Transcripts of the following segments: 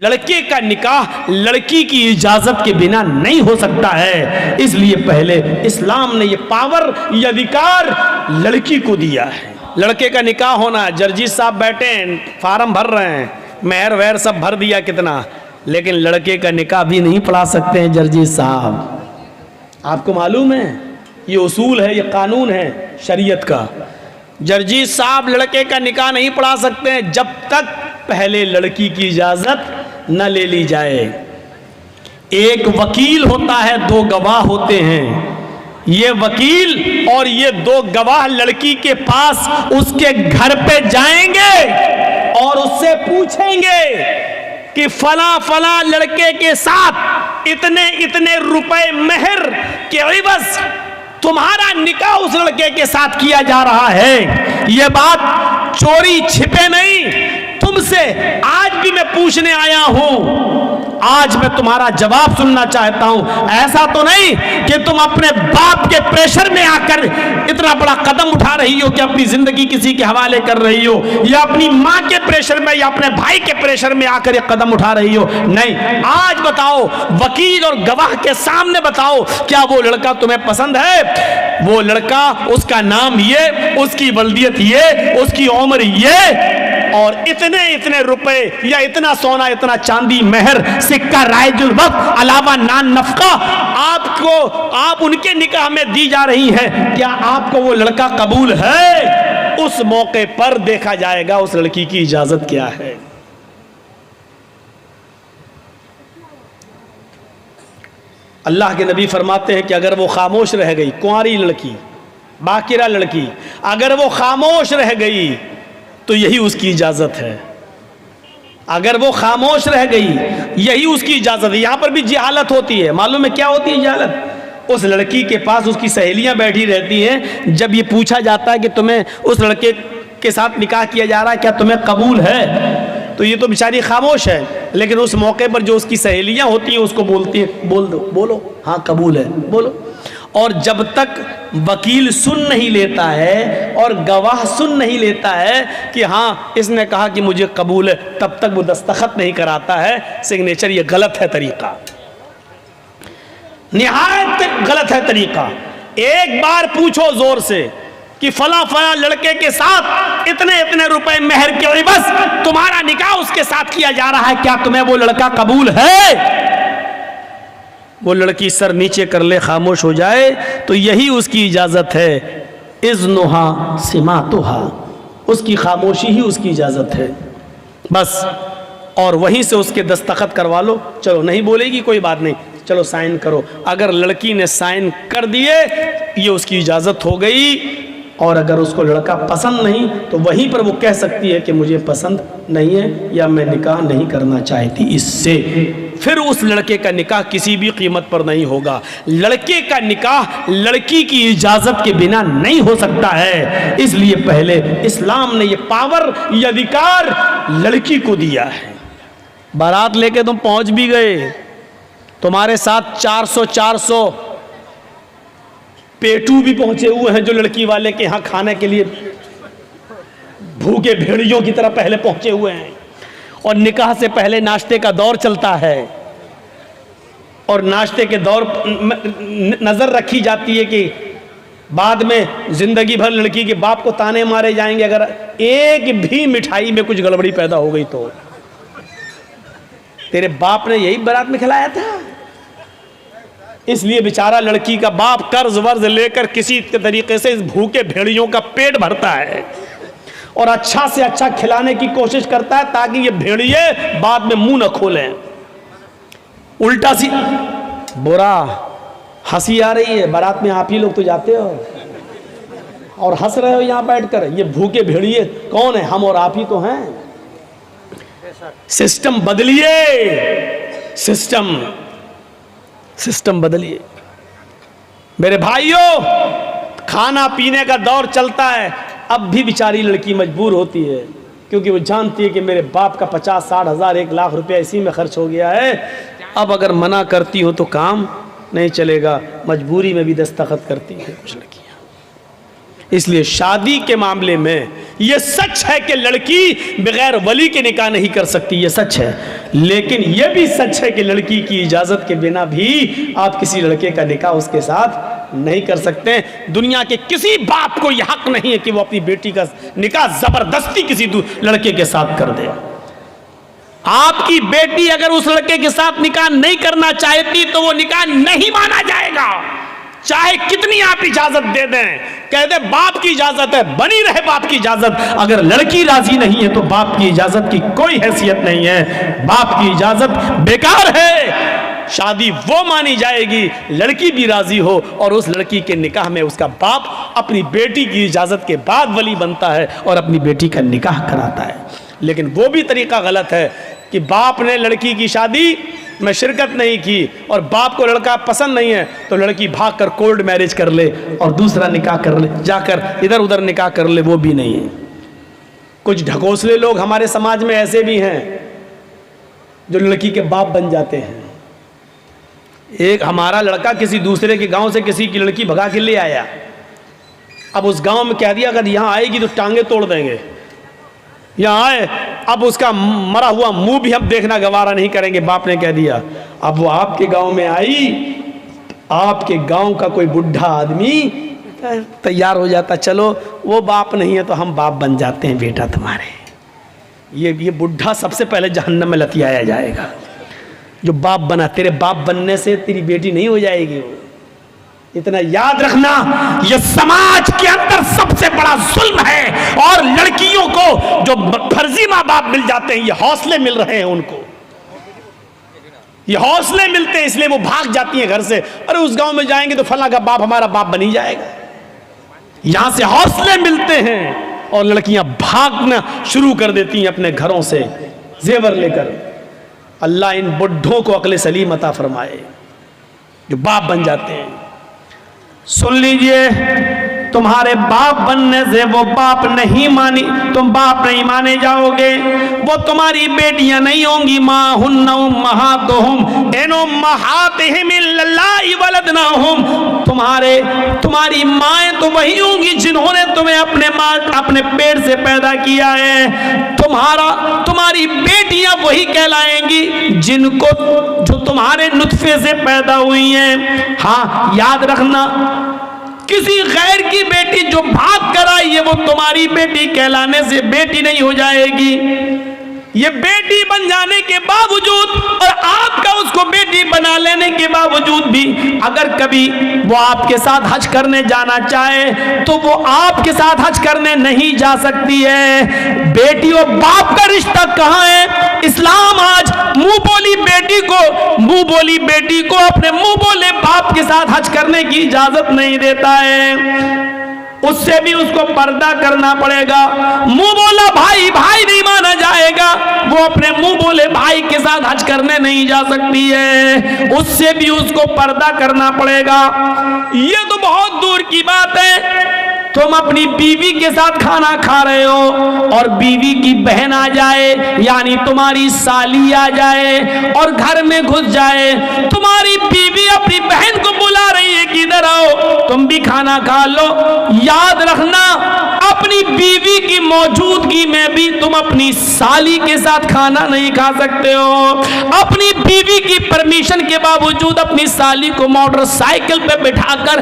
लड़के का निकाह लड़की की इजाजत के बिना नहीं हो सकता है, इसलिए पहले इस्लाम ने ये पावर, ये अधिकार लड़की को दिया है। लड़के का निकाह होना, जर्जी साहब बैठे हैं, फार्म भर रहे हैं, मेहर वहर सब भर दिया कितना, लेकिन लड़के का निकाह भी नहीं पढ़ा सकते हैं जर्जी साहब। आपको मालूम है ये उसूल है, ये कानून है शरीयत का। जर्जी साहब लड़के का निकाह नहीं पढ़ा सकते हैं जब तक पहले लड़की की इजाजत न ले ली जाए। एक वकील होता है, दो गवाह होते हैं। ये वकील और ये दो गवाह लड़की के पास उसके घर पे जाएंगे और उससे पूछेंगे कि फला फला लड़के के साथ इतने इतने रुपए मेहर के इवज़ तुम्हारा निकाह उस लड़के के साथ किया जा रहा है। ये बात चोरी छिपे नहीं, तुमसे आज भी मैं पूछने आया हूं, आज मैं तुम्हारा जवाब सुनना चाहता हूं। ऐसा तो नहीं कि तुम अपने बाप के प्रेशर में आकर इतना बड़ा कदम उठा रही हो कि अपनी जिंदगी किसी के हवाले कर रही हो, या अपनी मां के प्रेशर में या अपने भाई के प्रेशर में आकर ये कदम उठा रही हो। नहीं, आज बताओ, वकील और गवाह के सामने बताओ, क्या वो लड़का तुम्हें पसंद है? वो लड़का, उसका नाम ये, उसकी वल्दियत ये, उसकी उम्र ये, और इतने इतने रुपए या इतना सोना, इतना चांदी, मेहर, सिक्का, राइजुल वक्त, अलावा नान नफका आपको, आप उनके निकाह में दी जा रही है। क्या आपको वो लड़का कबूल है? उस मौके पर देखा जाएगा उस लड़की की इजाजत क्या है। अल्लाह के नबी फरमाते हैं कि अगर वो खामोश रह गई, कुंवारी लड़की, बाकिरा लड़की, अगर वो खामोश रह गई तो यही उसकी इजाजत है। अगर वो खामोश रह गई यही उसकी इजाजत है। यहां पर भी जहालत होती है। मालूम है क्या होती है जहालत? उस लड़की के पास उसकी सहेलियां बैठी रहती हैं, जब ये पूछा जाता है कि तुम्हें उस लड़के के साथ निकाह किया जा रहा है, क्या तुम्हें कबूल है, तो ये तो बेचारी खामोश है, लेकिन उस मौके पर जो उसकी सहेलियां होती हैं उसको बोलती हैं, बोल दो, बोलो हाँ कबूल है, बोलो। और जब तक वकील सुन नहीं लेता है और गवाह सुन नहीं लेता है कि हाँ इसने कहा कि मुझे कबूल है, तब तक वो दस्तखत नहीं कराता है सिग्नेचर। ये गलत है तरीका, निहायत गलत है तरीका। एक बार पूछो जोर से कि फला फला लड़के के साथ इतने इतने रुपए मेहर के बस तुम्हारा निकाह उसके साथ किया जा रहा है, क्या तुम्हें वो लड़का कबूल है? वो लड़की सर नीचे कर ले, खामोश हो जाए, तो यही उसकी इजाजत है। इज़्नुहा सिमातुहा, उसकी खामोशी ही उसकी इजाजत है बस। और वहीं से उसके दस्तखत करवा लो। चलो नहीं बोलेगी कोई बात नहीं, चलो साइन करो। अगर लड़की ने साइन कर दिए ये उसकी इजाजत हो गई। और अगर उसको लड़का पसंद नहीं तो वहीं पर वो कह सकती है कि मुझे पसंद नहीं है या मैं निकाह नहीं करना चाहती इससे। फिर उस लड़के का निकाह किसी भी कीमत पर नहीं होगा। लड़के का निकाह लड़की की इजाजत के बिना नहीं हो सकता है, इसलिए पहले इस्लाम ने ये पावर, ये अधिकार लड़की को दिया है। बारात लेके तुम पहुंच भी गए, तुम्हारे साथ 400 पेटू भी पहुंचे हुए हैं जो लड़की वाले के यहाँ खाने के लिए भूखे भेड़ियों की तरह पहले पहुंचे हुए हैं। और निकाह से पहले नाश्ते का दौर चलता है, और नाश्ते के दौर नजर रखी जाती है कि बाद में जिंदगी भर लड़की के बाप को ताने मारे जाएंगे अगर एक भी मिठाई में कुछ गड़बड़ी पैदा हो गई तो। तेरे बाप ने यही बारात में खिलाया था। इसलिए बेचारा लड़की का बाप कर्ज वर्ज लेकर किसी तरीके से इस भूखे भेड़ियों का पेट भरता है और अच्छा से अच्छा खिलाने की कोशिश करता है ताकि ये भेड़िए बाद में मुंह न खोलें। उल्टा सी बुरा, हंसी आ रही है, बारात में आप ही लोग तो जाते हो और हंस रहे हो यहाँ बैठकर। ये भूखे भेड़िए कौन है? हम और आप ही तो हैं। सिस्टम बदलिए, सिस्टम बदलिए मेरे भाइयों। खाना पीने का दौर चलता है, अब भी बेचारी लड़की मजबूर होती है क्योंकि वो जानती है कि मेरे बाप का 50-60 हज़ार 1 लाख रुपया इसी में खर्च हो गया है। अब अगर मना करती हो तो काम नहीं चलेगा, मजबूरी में भी दस्तखत करती हैं कुछ लड़कियाँ। इसलिए शादी के मामले में ये सच है कि लड़की बगैर वली के निकाह नहीं कर सकती, ये सच है। लेकिन ये भी सच है कि लड़की की इजाज़त के बिना भी आप किसी लड़के का निकाह उसके साथ नहीं कर सकते। दुनिया के किसी बाप को यह हक नहीं है कि वो अपनी बेटी का निकाह ज़बरदस्ती किसी लड़के के साथ कर दे। आपकी बेटी अगर उस लड़के के साथ निकाह नहीं करना चाहती तो वो निकाह नहीं माना जाएगा, चाहे कितनी आप इजाजत दे दें, कह दे बाप की इजाजत है, बनी रहे बाप की इजाजत। अगर लड़की राजी नहीं है तो बाप की इजाजत की कोई हैसियत नहीं है, बाप की इजाजत बेकार है। शादी वो मानी जाएगी लड़की भी राजी हो और उस लड़की के निकाह में उसका बाप अपनी बेटी की इजाजत के बाद वली बनता है और अपनी बेटी का निकाह कराता है। लेकिन वो भी तरीका गलत है कि बाप ने लड़की की शादी में शिरकत नहीं की और बाप को लड़का पसंद नहीं है तो लड़की भागकर कोर्ट मैरिज कर ले और दूसरा निकाह कर ले, जाकर इधर उधर निकाह कर ले, वो भी नहीं है। कुछ ढकोसले लोग हमारे समाज में ऐसे भी हैं जो लड़की के बाप बन जाते हैं। एक हमारा लड़का किसी दूसरे के गांव से किसी की लड़की भगा के ले आया, अब उस गांव में कह दिया अगर यहाँ आएगी तो टांगे तोड़ देंगे, यहाँ आए अब उसका मरा हुआ मुंह भी हम देखना गवारा नहीं करेंगे, बाप ने कह दिया। अब वो आपके गांव में आई, आपके गांव का कोई बुढ़ा आदमी तैयार हो जाता, चलो वो बाप नहीं है तो हम बाप बन जाते हैं बेटा तुम्हारे। ये बुढ़ा सबसे पहले जहन्नम में लतियाया जाएगा जो बाप बना। तेरे बाप बनने से तेरी बेटी नहीं हो जाएगी। वो इतना याद रखना, यह समाज के अंदर सबसे बड़ा जुल्म है। और लड़कियों को जो फर्जी माँ बाप मिल जाते हैं, ये हौसले मिल रहे हैं उनको, ये हौसले मिलते हैं इसलिए वो भाग जाती हैं घर से। अरे उस गांव में जाएंगे तो फला का बाप हमारा बाप बन ही जाएगा। यहां से हौसले मिलते हैं और लड़कियां भागना शुरू कर देती हैं अपने घरों से जेवर लेकर। अल्लाह इन बुढ़ों को अक्ल सलीम अता फरमाए जो बाप बन जाते हैं। सुन लीजिए, तुम्हारे बाप बनने से वो बाप नहीं मानी, तुम बाप नहीं माने जाओगे, वो तुम्हारी बेटियां नहीं होंगी। माँ हुन्ना उम्महातुहुम इन उम्महातिहिम इल्लल्लाहि वलदनाहुम, तुम्हारी माएँ तो वही होंगी जिन्होंने तुम्हें अपने पेट से पैदा किया है। तुम्हारी बेटियां वही कहलाएंगी जो तुम्हारे नुत्फे से पैदा हुई हैं। हाँ याद रखना, किसी गैर की बेटी जो भाग कर आई है वो तुम्हारी बेटी कहलाने से बेटी नहीं हो जाएगी। ये बेटी बन जाने के बावजूद और आपका उसको बेटी बना लेने के बावजूद भी अगर कभी वो आपके साथ हज करने जाना चाहे तो वो आपके साथ हज करने नहीं जा सकती है। बेटी और बाप का रिश्ता कहाँ है? इस्लाम आज मुंह बोली बेटी को अपने मुंह बोले बाप के साथ हज करने की इजाजत नहीं देता है। उससे भी उसको पर्दा करना पड़ेगा। मुंह बोला भाई नहीं माना जाएगा, वो अपने मुंह बोले भाई के साथ हज करने नहीं जा सकती है, उससे भी उसको पर्दा करना पड़ेगा। ये तो बहुत दूर की बात है, तुम अपनी बीवी के साथ खाना खा रहे हो और बीवी की बहन आ जाए यानी तुम्हारी साली आ जाए और घर में घुस जाए, तुम्हारी बीवी अपनी बहन को बुला रही है कि इधर आओ तुम भी खाना खा लो। याद रखना, अपनी बीवी की मौजूदगी में भी तुम अपनी साली के साथ खाना नहीं खा सकते हो। अपनी बीवी की परमिशन के बावजूद अपनी साली को मोटरसाइकिल पे बिठाकर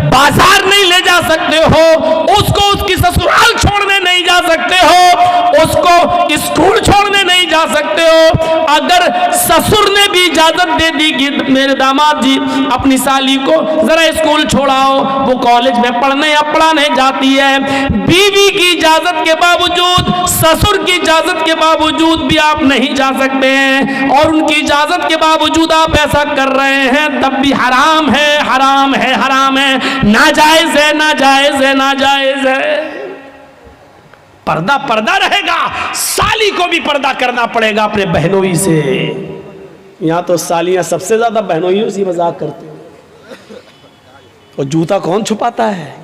बाजार नहीं ले जा सकते हो, उसको उसकी ससुराल छोड़ने नहीं जा सकते हो, उसको स्कूल छोड़ने नहीं जा सकते हो। अगर ससुर ने भी इजाजत दे दी कि मेरे दामाद जी अपनी साली को जरा स्कूल छोड़ाओ, वो कॉलेज में पढ़ने या पढ़ाने जाती है, बीवी की इजाजत के बावजूद, ससुर की इजाजत के बावजूद भी आप नहीं जा सकते हैं और उनकी इजाजत के बावजूद आप ऐसा कर रहे हैं तब भी हराम है, हराम है, हराम है, नाजायज है, नाजायज है, नाजायज है। पर्दा रहेगा, साली को भी पर्दा करना पड़ेगा अपने बहनोई से। यहां तो सालियां सबसे ज्यादा बहनोइयों से मजाक करती हैं। और जूता कौन छुपाता है?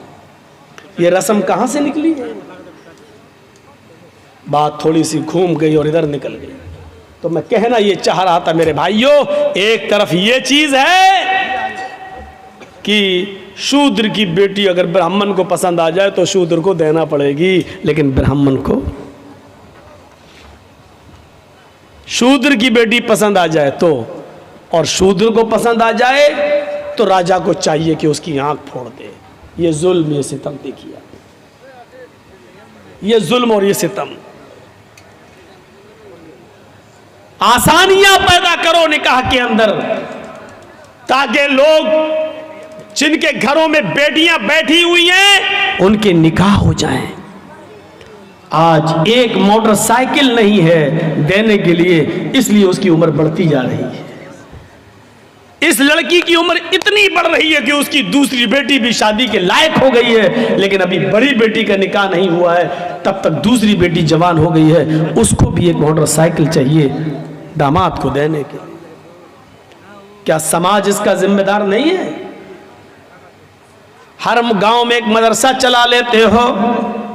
ये रस्म कहां से निकली है? बात थोड़ी सी घूम गई और इधर निकल गई। तो मैं कहना ये चाह रहा था मेरे भाइयों, एक तरफ ये चीज है कि शूद्र की बेटी अगर ब्राह्मण को पसंद आ जाए तो शूद्र को देना पड़ेगी, लेकिन ब्राह्मण को, शूद्र की बेटी पसंद आ जाए तो, और शूद्र को पसंद आ जाए तो राजा को चाहिए कि उसकी आंख फोड़ दे। ये जुल्म, ये सितम देखिए, ये जुल्म और ये सितम। आसानियां पैदा करो निकाह के अंदर, ताकि लोग जिनके घरों में बेटियां बैठी हुई हैं उनके निकाह हो जाएं। आज एक मोटरसाइकिल नहीं है देने के लिए, इसलिए उसकी उम्र बढ़ती जा रही है। इस लड़की की उम्र इतनी बढ़ रही है कि उसकी दूसरी बेटी भी शादी के लायक हो गई है, लेकिन अभी बड़ी बेटी का निकाह नहीं हुआ है, तब तक दूसरी बेटी जवान हो गई है, उसको भी एक मोटरसाइकिल चाहिए दामाद को देने के। क्या समाज इसका जिम्मेदार नहीं है? हर गांव में एक मदरसा चला लेते हो,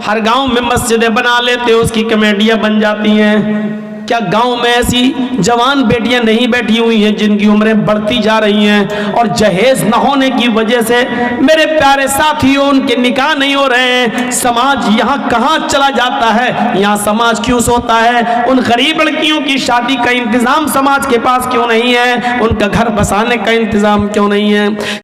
हर गांव में मस्जिदें बना लेते हो, उसकी कमेटियां बन जाती हैं। क्या गांव में ऐसी जवान बेटियां नहीं बैठी हुई हैं जिनकी उम्रें बढ़ती जा रही हैं और जहेज न होने की वजह से मेरे प्यारे साथियों उनके निकाह नहीं हो रहे हैं? समाज यहाँ कहाँ चला जाता है? यहाँ समाज क्यों सोता है? उन गरीब लड़कियों की शादी का इंतजाम समाज के पास क्यों नहीं है? उनका घर बसाने का इंतजाम क्यों नहीं है?